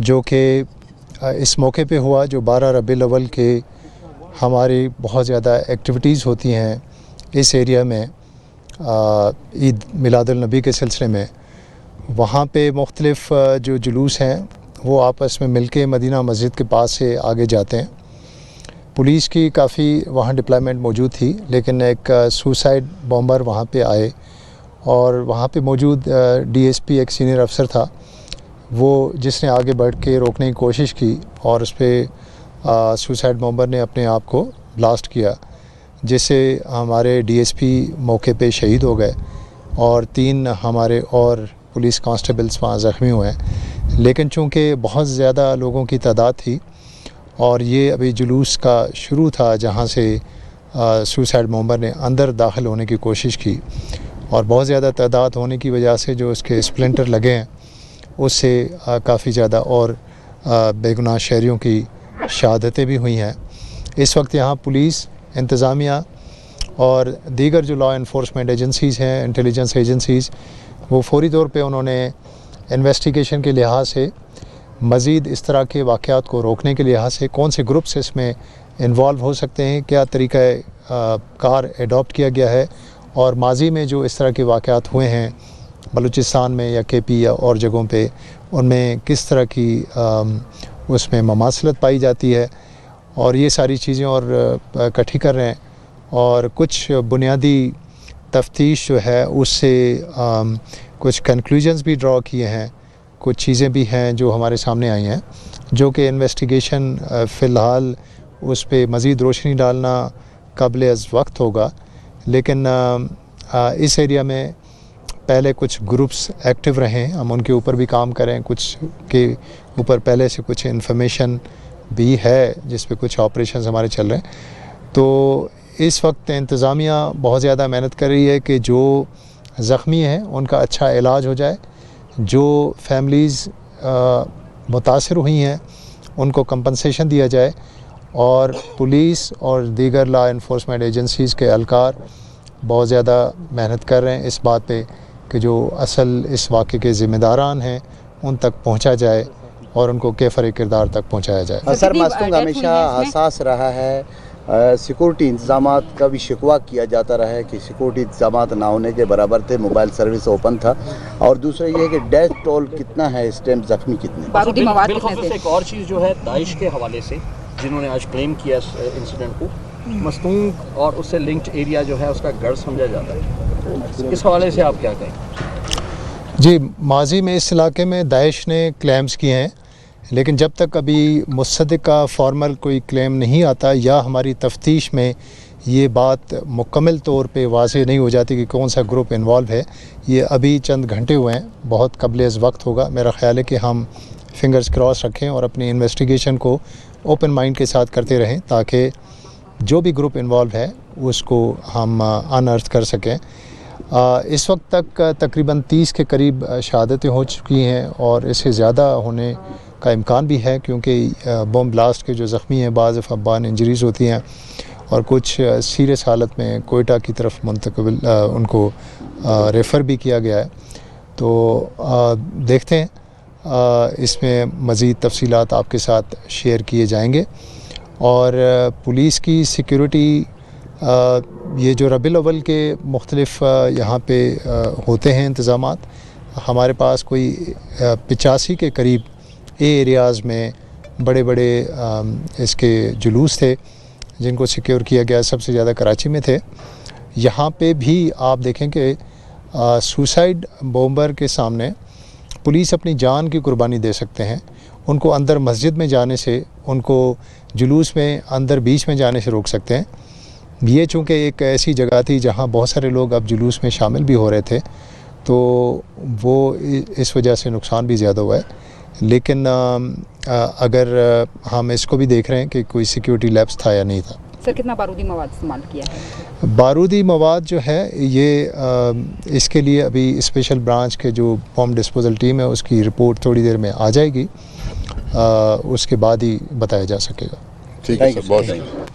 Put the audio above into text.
जो कि इस मौके पे हुआ, जो 12 रबीउल अव्वल के हमारी बहुत ज़्यादा एक्टिविटीज़ होती हैं इस एरिया में ईद मिलादुल नबी के सिलसिले में। वहाँ पे मुख्तलिफ जो जुलूस हैं वो आपस में मिलके मदीना मस्जिद के पास से आगे जाते हैं। पुलिस की काफ़ी वहाँ डिप्लॉयमेंट मौजूद थी, लेकिन एक सुसाइड बॉम्बर वहाँ पे आए और वहाँ पे मौजूद डीएसपी एक सीनियर अफसर था, वो जिसने आगे बढ़ के रोकने की कोशिश की और उस पर सुसाइड बॉम्बर ने अपने आप को ब्लास्ट किया, जिससे हमारे डीएसपी मौके पे शहीद हो गए और 3 हमारे और पुलिस कांस्टेबल्स वहाँ ज़ख्मी हुए हैं। लेकिन चूँकि बहुत ज़्यादा लोगों की तादाद थी और ये अभी जुलूस का शुरू था जहाँ से सुसाइड बॉम्बर ने अंदर दाखिल होने की कोशिश की और बहुत ज़्यादा तादाद होने की वजह से जो उसके स्प्लिंटर लगे हैं उससे काफ़ी ज़्यादा और बेगुनाह शहरियों की शहादतें भी हुई हैं। इस वक्त यहाँ पुलिस, इंतज़ामिया और दीगर जो लॉ इन्फोर्समेंट एजेंसीज़ हैं, इंटेलिजेंस एजेंसीज़, वो फौरी तौर पे उन्होंने इन्वेस्टिगेशन के लिहाज से मज़ीद इस तरह के वाक़यात को रोकने के लिहाज से कौन से ग्रुप्स इसमें इन्वॉल्व हो सकते हैं, क्या तरीक़ा कार एडॉप्ट किया गया है और माजी में जो इस तरह के वाक़यात हुए हैं बलूचिस्तान में या केपी या और जगहों पे, उनमें किस तरह की उसमें ममासलत पाई जाती है, और ये सारी चीज़ें और इकट्ठी कर रहे हैं। और कुछ बुनियादी तफ्तीश जो है उससे कुछ कंक्लूजन्स भी ड्रॉ किए हैं, कुछ चीज़ें भी हैं जो हमारे सामने आई हैं, जो कि इन्वेस्टिगेशन फ़िलहाल उस पर मज़ीद रोशनी डालना काबिल अज़ वक्त होगा। लेकिन इस एरिया में पहले कुछ ग्रुप्स एक्टिव रहें, हम उनके ऊपर भी काम करें, कुछ के ऊपर पहले से कुछ इन्फॉर्मेशन भी है जिस पे कुछ ऑपरेशंस हमारे चल रहे हैं। तो इस वक्त इंतज़ामिया बहुत ज़्यादा मेहनत कर रही है कि जो ज़ख्मी हैं उनका अच्छा इलाज हो जाए, जो फैमिलीज़ मुतासिर हुई हैं उनको कंपनसेशन दिया जाए, और पुलिस और दीगर लॉ इन्फोर्समेंट एजेंसीज़ के एहलकार बहुत ज़्यादा मेहनत कर रहे हैं इस बात पे कि जो असल इस वाक़े के ज़िम्मेदारान हैं उन तक पहुंचा जाए और उनको केफ़र किरदार तक पहुंचाया जाए। सर, मस्तूंग हमेशा हसास रहा है, सिक्योरिटी इंतजामात का भी शिकवा किया जाता रहा है कि सिक्योरिटी इंतजामात ना होने के बराबर थे, मोबाइल सर्विस ओपन था, और दूसरा ये है कि डेथ टोल कितना है इस टाइम, जख्मी कितने। एक और चीज़ जो है दाइश के हवाले से जिन्होंने आज क्लेम किया इस इंसिडेंट को, मस्तूंग और उससे लिंक्ड एरिया जो है उसका गढ़ समझा जाता है, इस हवाले से आप क्या कहें? जी, माजी में इस इलाके में दाइश ने क्लेम्स किए हैं, लेकिन जब तक अभी मुसद्दिक़ का फॉर्मल कोई क्लेम नहीं आता या हमारी तफ्तीश में ये बात मुकम्मल तौर पे वाज़ेह नहीं हो जाती कि कौन सा ग्रुप इन्वॉल्व है, ये अभी चंद घंटे हुए हैं, बहुत क़ब्ल वक्त होगा। मेरा ख़्याल है कि हम फिंगर्स क्रॉस रखें और अपनी इन्वेस्टिगेशन को ओपन माइंड के साथ करते रहें ताकि जो भी ग्रुप इन्वॉल्व है उसको हम अनअर्थ कर सकें। इस वक्त तक तकरीबन 30 के करीब शहादतें हो चुकी हैं और इससे ज़्यादा होने का इम्कान भी है, क्योंकि बम ब्लास्ट के जो ज़ख्मी हैं बाज़ दफ़ा बर्न इंजरीज़ होती हैं और कुछ सीरियस हालत में कोयटा की तरफ मुंतकिल उनको रेफ़र भी किया गया है। तो देखते हैं, इसमें मज़ीद तफसीलात आपके साथ शेयर किए जाएंगे। और पुलिस की सिक्योरिटी, ये जो रबीउल अव्वल के मुख्तलिफ़ यहाँ पे होते हैं इंतज़ामात, हमारे पास कोई 85 के करीब एरियाज़ में बड़े बड़े इसके जुलूस थे जिनको सिक्योर किया गया। सबसे ज़्यादा कराची में थे। यहाँ पे भी आप देखें कि सुसाइड बॉम्बर के सामने पुलिस अपनी जान की कुर्बानी दे सकते हैं। उनको अंदर मस्जिद में जाने से, उनको जुलूस में अंदर बीच में जाने से रोक सकते हैं। ये चूँकि एक ऐसी जगह थी जहाँ बहुत सारे लोग अब जुलूस में शामिल भी हो रहे थे, तो वो इस वजह से नुकसान भी ज़्यादा हुआ है। लेकिन अगर हम इसको भी देख रहे हैं कि कोई सिक्योरिटी लैप्स था या नहीं था। सर, कितना बारूदी मवाद इस्तेमाल किया है? बारूदी मवाद जो है ये इसके लिए अभी स्पेशल ब्रांच के जो बॉम्ब डिस्पोजल टीम है उसकी रिपोर्ट थोड़ी देर में आ जाएगी, उसके बाद ही बताया जा सकेगा। ठीक है सर, बहुत थैंक यू।